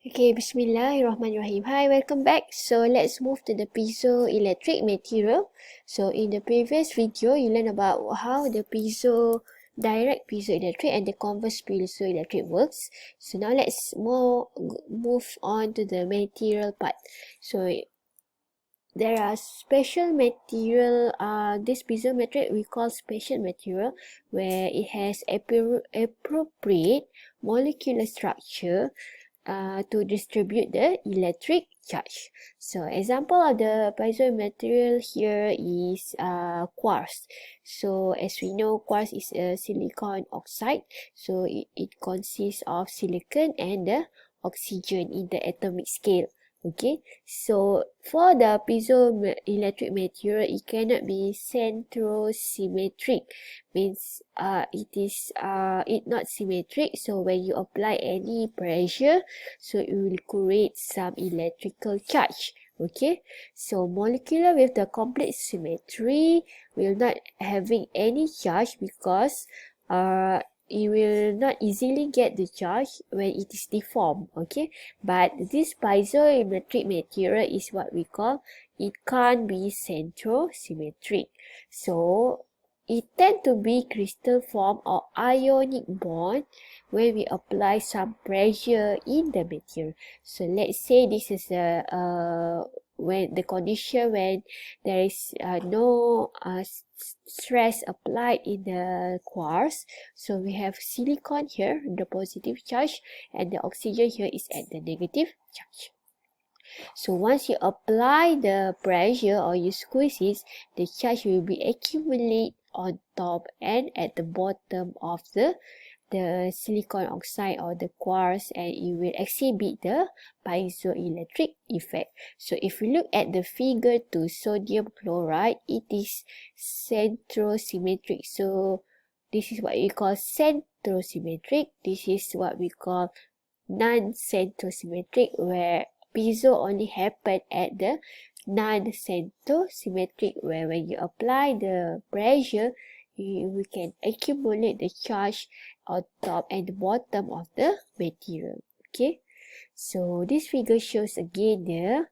Okay, Bismillahirrahmanirrahim. Hi, welcome back. So let's move to the piezoelectric material. So in the previous video, you learned about how the direct piezoelectric and the converse piezoelectric works. So now let's move on to the material part. So there are special material, this piezometric we call special material, where it has appropriate molecular structure to distribute the electric charge. So example of the piezo material here is quartz. So as we know, quartz is a silicon oxide. So it consists of silicon and the oxygen in the atomic scale. Okay, so for the piezoelectric material, it cannot be centrosymmetric, means it not symmetric. So when you apply any pressure, so it will create some electrical charge. Okay, so molecular with the complete symmetry will not having any charge because it will not easily get the charge when it is deformed. Okay, but this piezoelectric material is what we call, it can't be centrosymmetric. So it tend to be crystal form or ionic bond when we apply some pressure in the material. So let's say this is when the condition when there is no stress applied in the quartz. So we have silicon here, the positive charge, and the oxygen here is at the negative charge. So once you apply the pressure or you squeeze it, the charge will be accumulate on top and at the bottom of the silicon oxide or the quartz, and it will exhibit the piezoelectric effect. So if we look at the figure 2, sodium chloride, it is centrosymmetric. So this is what we call centrosymmetric. This is what we call non-centrosymmetric, where piezo only happen at the non-centrosymmetric, where when you apply the pressure, we can accumulate the charge on top and the bottom of the material. Okay, so this figure shows again the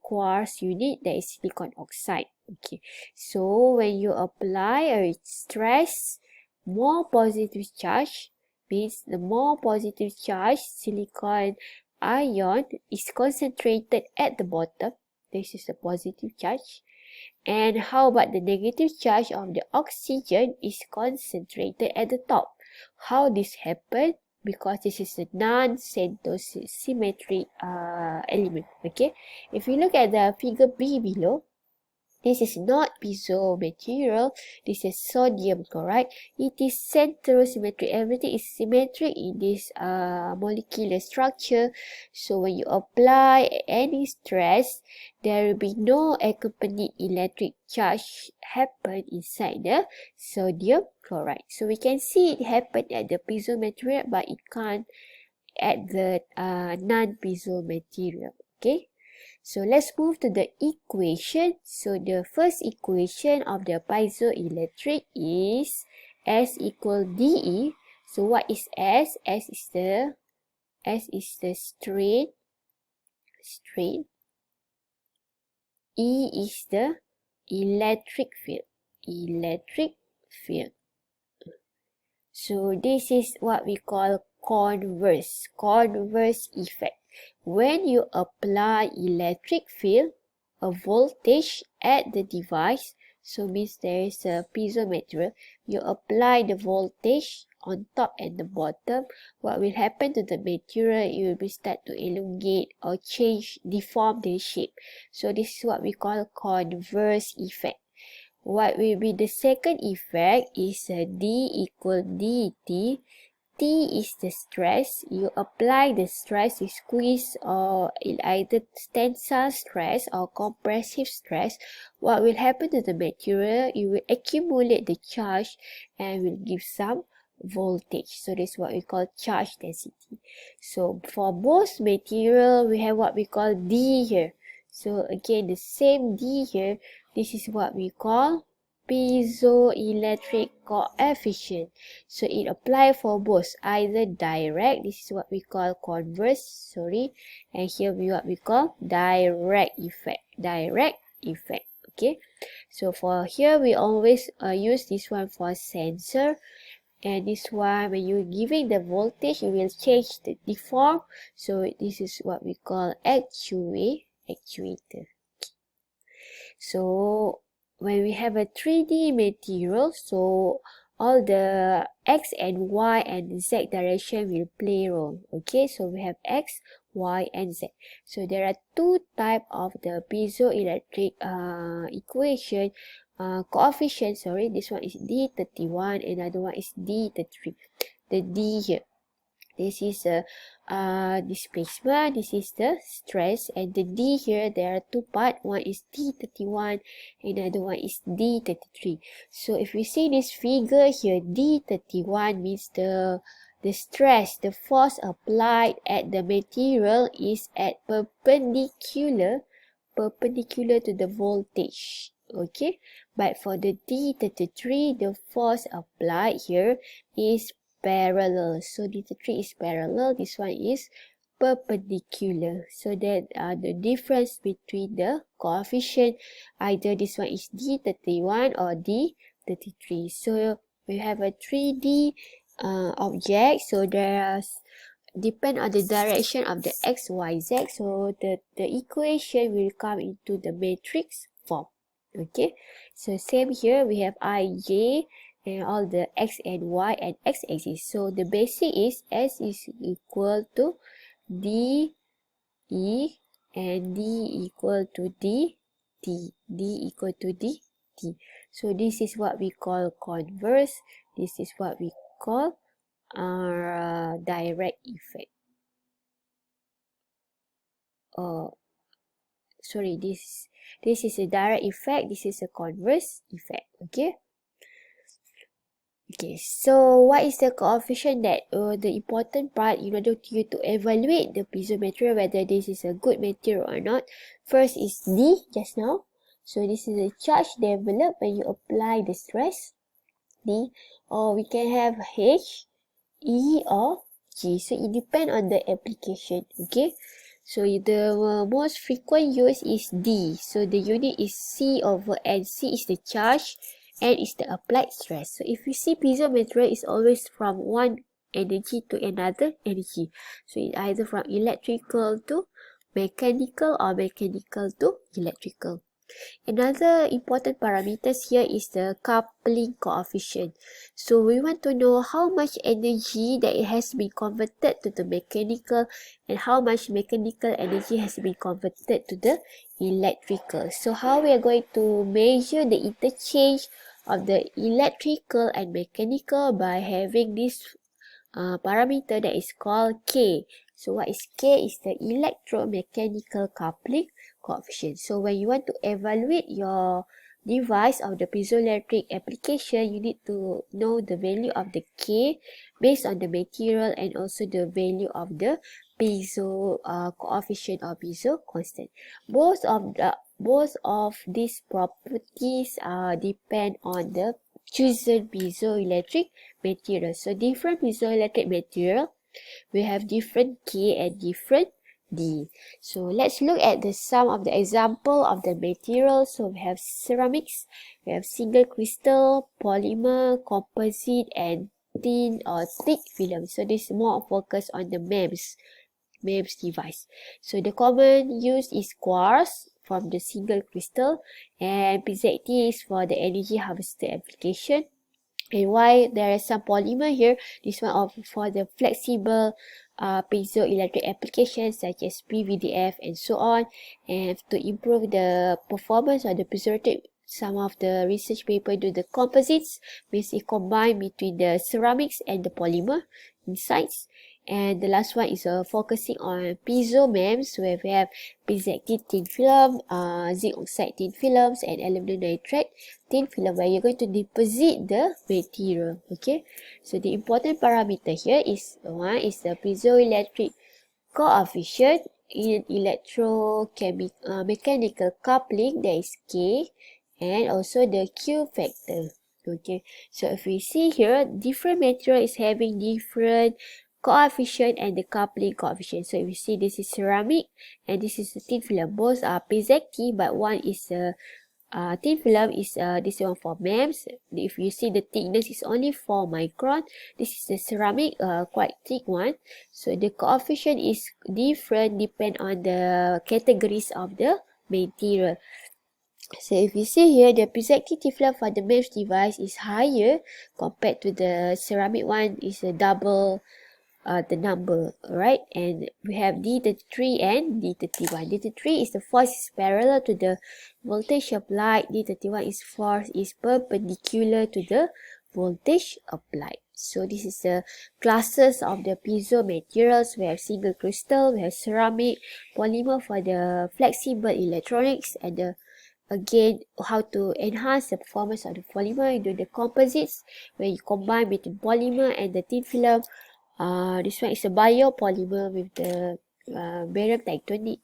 quartz unit, that is silicon oxide. Okay, so when you apply a stress, more positive charge means the more positive charge silicon ion is concentrated at the bottom. This is the positive charge. And how about the negative charge of the oxygen is concentrated at the top? How this happen? Because this is a non-centrosymmetric element. Okay, if you look at the figure B below, this is not piezo material. This is sodium chloride. It is centrosymmetric. Everything is symmetric in this molecular structure. So when you apply any stress, there will be no accompanied electric charge happen inside the sodium chloride. So we can see it happen at the piezo material, but it can't at the non-piezo material. Okay. So let's move to the equation. So the first equation of the piezoelectric is S equal dE. So what is S? S is the strain. E is the electric field. So this is what we call converse effect. When you apply electric field, a voltage at the device, so means there is a piezo material, you apply the voltage on top and the bottom, what will happen to the material? It will be start to elongate or deform the shape. So this is what we call converse effect. What will be the second effect is D equal dt. T is the stress. You apply the stress, you squeeze, or either tensile stress or compressive stress. What will happen to the material? It will accumulate the charge and will give some voltage. So this is what we call charge density. So for both material, we have what we call D here. So again, the same D here. This is what we call piezoelectric coefficient. So it applies for both, either direct, this is what we call converse, and here what we call direct effect. Okay. So for here we always use this one for sensor, and this one when you're giving the voltage, you will change the form. So this is what we call actuator. So when we have a 3D material, so all the X and Y and Z direction will play role. Okay, so we have X, Y and Z. So there are two type of the piezoelectric equation coefficient. This one is D31, another one is D33. The D here, this is the displacement, this is the stress, and the D here, there are two parts. One is D31, another one is D33. So if we see this figure here, D31 means the stress, the force applied at the material is at perpendicular to the voltage. Okay, but for the D33, the force applied here is parallel. So D33 is parallel, this one is perpendicular. So that the difference between the coefficient, either this one is D31 or D33. So we have a 3D object, so there are depend on the direction of the x, y, z. So the equation will come into the matrix form. Okay, so same here, we have I, J, and all the x and y and x axis. So the basic is S is equal to D, E, and D equal to D, T. D equal to D, T. So this is what we call converse. This is what we call direct effect. This is a direct effect, this is a converse effect. Okay, so what is the coefficient that the important part in order to you to evaluate the piezo material, whether this is a good material or not? First is D, just now. So this is the charge developed when you apply the stress, D, or we can have H, E, or G. So it depends on the application. Okay, so the most frequent use is D. So the unit is C over N. C is the charge, N is the applied stress. So if you see piezo material is always from one energy to another energy. So it's either from electrical to mechanical or mechanical to electrical. Another important parameters here is the coupling coefficient. So we want to know how much energy that it has been converted to the mechanical and how much mechanical energy has been converted to the electrical. So how we are going to measure the interchange of the electrical and mechanical by having this parameter that is called K. So what is K? Is the electromechanical coupling coefficient. So when you want to evaluate your device of the piezoelectric application, you need to know the value of the K based on the material and also the value of the piezo coefficient or piezo constant. Both of these properties depend on the chosen piezoelectric material. So different piezoelectric material we have different K and different D. So let's look at some of the example of the materials. So we have ceramics, we have single crystal, polymer, composite, and thin or thick film. So this is more focused on the MEMS device. So the common use is quartz from the single crystal, and piezoelectric is for the energy harvester application. And why there is some polymer here, this one for the flexible piezoelectric applications such as PVDF and so on, and to improve the performance of the piezoelectric. Some of the research paper do the composites, means it combine between the ceramics and the polymer insides. And the last one is focusing on piezo MEMS, where we have piezoelectric thin film, zinc oxide thin films, and aluminum nitride thin film, where you're going to deposit the material. Okay, so the important parameter here is one is the piezoelectric coefficient in electromechanical coupling, that is K, and also the Q factor. Okay, so if we see here, different material is having different coefficient and the coupling coefficient. So if you see, this is ceramic and this is a thin film. Both are Piezoelectric, but one is a thin film is this one for MEMS. If you see, the thickness is only 4 micron. This is the ceramic, quite thick one. So the coefficient is different depend on the categories of the material. So if you see here, the piezoelectric film for the MEMS device is higher compared to the ceramic one, is a double the number, right? And we have D33 and D31. D33 is the force is parallel to the voltage applied. D31 is force is perpendicular to the voltage applied. So this is the classes of the piezo materials. We have single crystal, we have ceramic, polymer for the flexible electronics, and the again, how to enhance the performance of the polymer. You do the composites where you combine between polymer and the thin film. This one is a biopolymer with the barium titanium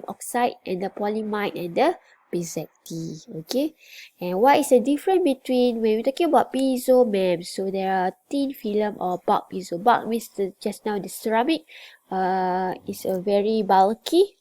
oxide and the polyamide and the piezoelectric. Okay, and what is the difference between when we're talking about piezo MEMS? So there are thin film or bulk piezo. Bulk means just now the ceramic is a very bulky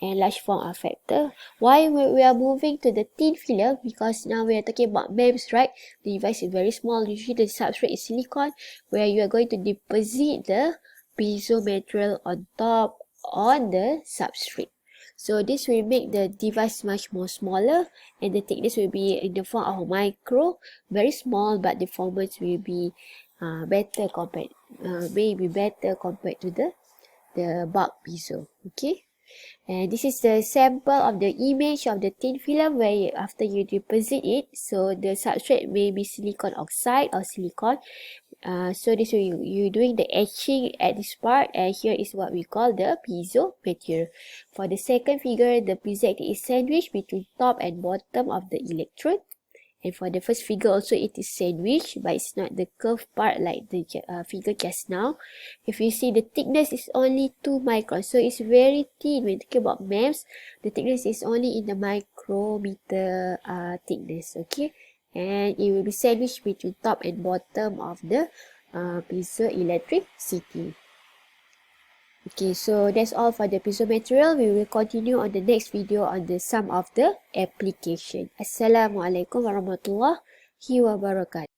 and large form factor. Why we are moving to the thin film? Because now we are talking about MEMS, right? The device is very small. Usually the substrate is silicon, where you are going to deposit the piezo material on top on the substrate. So this will make the device much more smaller, and the thickness will be in the form of micro, very small, but the performance will be better compared, maybe better compared to the bulk piezo. Okay. And this is the sample of the image of the thin film where after you deposit it, so the substrate may be silicon oxide or silicon. So this way you doing the etching at this part, and here is what we call the piezo material. For the second figure, the piezoelectric is sandwiched between top and bottom of the electrode. And for the first figure also, it is sandwiched, but it's not the curved part like the figure just now. If you see, the thickness is only 2 microns, so it's very thin. When talking about MEMS, the thickness is only in the micrometer thickness, okay? And it will be sandwiched between top and bottom of the piezoelectric city. Okay, so that's all for the piezo material. We will continue on the next video on the some of the application. Assalamualaikum warahmatullahi wabarakatuh.